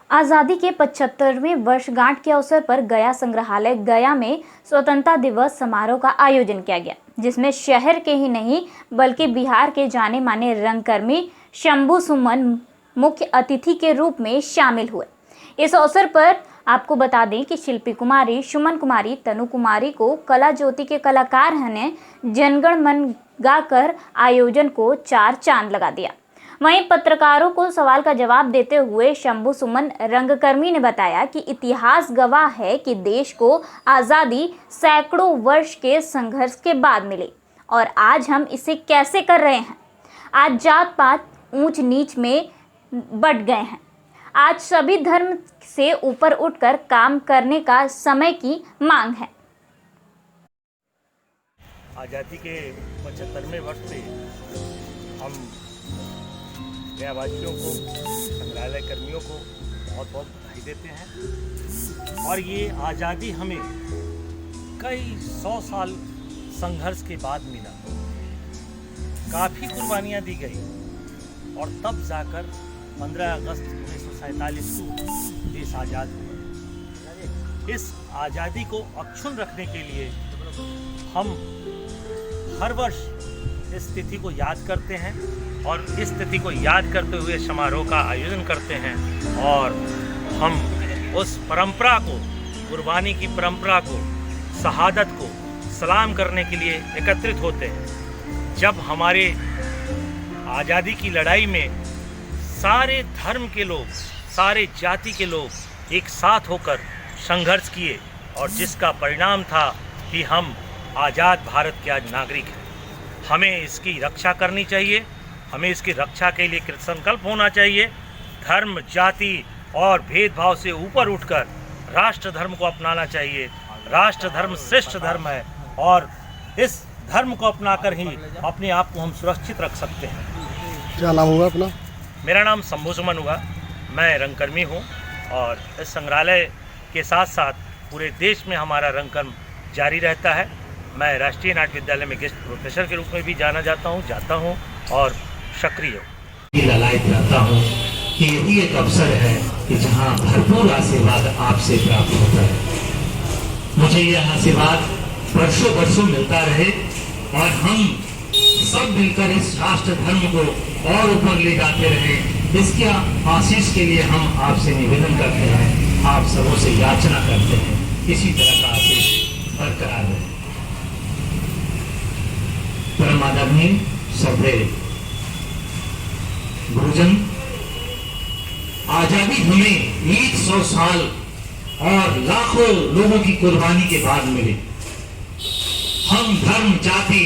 आज़ादी के 75वें वर्षगांठ के अवसर पर गया संग्रहालय गया में स्वतंत्रता दिवस समारोह का आयोजन किया गया, जिसमें शहर के ही नहीं बल्कि बिहार के जाने माने रंगकर्मी शंभू सुमन मुख्य अतिथि के रूप में शामिल हुए। इस अवसर पर आपको बता दें कि शिल्पी कुमारी, सुमन कुमारी, तनु कुमारी को कला ज्योति के कलाकार ने जनगण मन गाकर आयोजन को 4 चांद लगा दिया। वहीं पत्रकारों को सवाल का जवाब देते हुए शंभू सुमन रंगकर्मी ने बताया कि इतिहास गवाह है कि देश को आज़ादी सैकड़ों वर्ष के संघर्ष के बाद मिली और आज हम इसे कैसे कर रहे हैं। आज जात पात ऊंच नीच में बट गए हैं। आज सभी धर्म से ऊपर उठकर काम करने का समय की मांग है। आज़ादी के 75वें वर्ष पे हम गयावासियों को, संग्रहालय कर्मियों को बहुत बहुत बधाई देते हैं। और ये आज़ादी हमें कई 100 साल संघर्ष के बाद मिला, काफ़ी कुर्बानियाँ दी गई और तब जाकर 15 अगस्त 1947 को देश आज़ाद हुआ। इस आज़ादी को अक्षुण्ण रखने के लिए हम हर वर्ष इस तिथि को याद करते हैं और इस तिथि को याद करते हुए समारोह का आयोजन करते हैं और हम उस परंपरा को, कुर्बानी की परंपरा को, शहादत को सलाम करने के लिए एकत्रित होते हैं। जब हमारे आज़ादी की लड़ाई में सारे धर्म के लोग, सारे जाति के लोग एक साथ होकर संघर्ष किए और जिसका परिणाम था कि हम आज़ाद भारत के आज नागरिक हैं। हमें इसकी रक्षा करनी चाहिए, हमें इसकी रक्षा के लिए कृतसंकल्प होना चाहिए। धर्म, जाति और भेदभाव से ऊपर उठकर राष्ट्र धर्म को अपनाना चाहिए। राष्ट्र धर्म श्रेष्ठ धर्म है और इस धर्म को अपनाकर ही अपने आप को हम सुरक्षित रख सकते हैं। क्या नाम हुआ अपना? मेरा नाम शंभू सुमन हुआ। मैं रंगकर्मी हूँ और इस संग्रहालय के साथ साथ पूरे देश में हमारा रंगकर्म जारी रहता है। मैं राष्ट्रीय नाट्य विद्यालय में गेस्ट प्रोफेसर के रूप में भी जाता हूँ और सक्रिय ललायत रहता हूँ कि यही एक अवसर है कि जहाँ भरपूर आशीर्वाद आपसे प्राप्त होता है। मुझे यह आशीर्वाद वर्षों वर्षों मिलता रहे और हम सब मिलकर इस राष्ट्र धर्म को और ऊपर ले जाते रहे, इसकी आशीष के लिए हम आपसे निवेदन करते हैं, आप सबों से याचना करते हैं, इसी तरह का आशीष बरकरार रहे। परम आदरणीय सभ्य गुरुजन, आजादी हमें 100 साल और लाखों लोगों की कुर्बानी के बाद मिली। हम धर्म, जाति,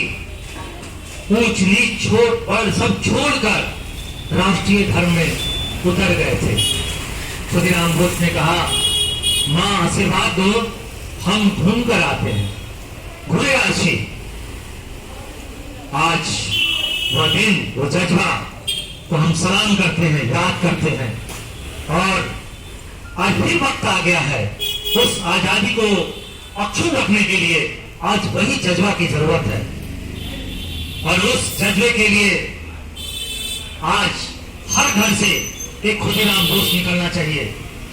ऊंच नीच, छोट और सब छोड़कर राष्ट्रीय धर्म में उतर गए थे। खुदीराम बोस ने कहा, मां आशीर्वाद दो, हम घूम कर आते हैं, घुरे आशी। आज वह दिन, वो जज्बा को हम सलाम करते हैं, याद करते हैं और आज भी वक्त आ गया है उस आजादी को अक्षुण्ण रखने के लिए। आज वही जज्बा की जरूरत है और उस जज्बे के लिए आज हर घर से एक खुदीराम बोस निकलना चाहिए,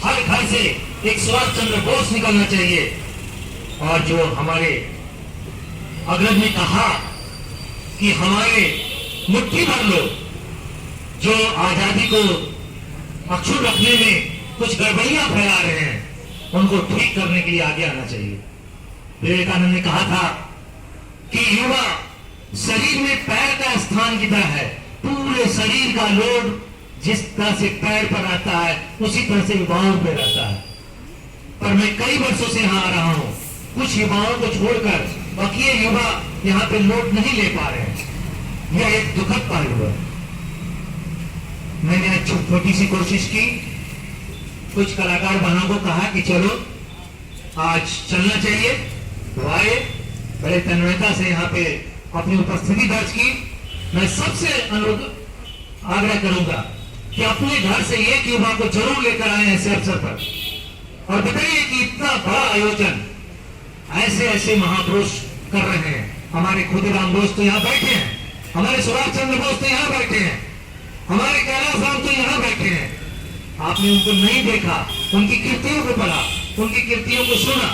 हर घर से एक सुभाष चंद्र बोस निकलना चाहिए। और जो हमारे अग्रज ने कहा कि हमारे मुट्ठी भर लोग जो आजादी को अक्षुण्ण रखने में कुछ गड़बड़ियां फैला रहे हैं, उनको ठीक करने के लिए आगे आना चाहिए। विवेकानंद ने कहा था कि युवा शरीर में पैर का स्थान की तरह है, पूरे शरीर का लोड जिस तरह से पैर पर आता है उसी तरह से युवाओं पर रहता है। पर मैं कई वर्षों से यहाँ आ रहा हूँ, कुछ युवाओं को छोड़कर बाकी युवा यहाँ पे लोड नहीं ले पा रहे हैं। यह एक दुखद पहलू है। मैंने छोटी सी कोशिश की, कुछ कलाकार बहनों को कहा कि चलो आज चलना चाहिए, तो आए, बड़े तन्मयता से यहाँ पे अपनी उपस्थिति दर्ज की। मैं सबसे अनुरोध आग्रह करूंगा कि अपने घर से एक युवा को जरूर लेकर आए ऐसे अवसर पर और बताइए कि इतना बड़ा आयोजन ऐसे ऐसे महापुरुष कर रहे हैं। हमारे खुदीराम बोस तो यहाँ बैठे हैं, हमारे सुभाष चंद्र बोस तो यहाँ बैठे हैं, हमारे कैलाश राम तो यहाँ बैठे हैं, आपने उनको नहीं देखा, उनकी कृतियों को पढ़ा, उनकी कृतियों को सुना,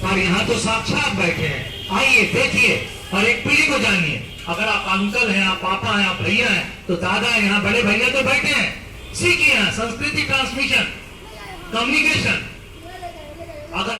पर यहाँ तो साक्षात बैठे हैं। आइए देखिए और एक पीढ़ी को जानिए। अगर आप अंकल हैं, आप पापा हैं, आप भैया हैं, तो दादा है, यहाँ बड़े भैया तो बैठे हैं। सीखिए यहाँ संस्कृति ट्रांसमिशन, कम्युनिकेशन। अगर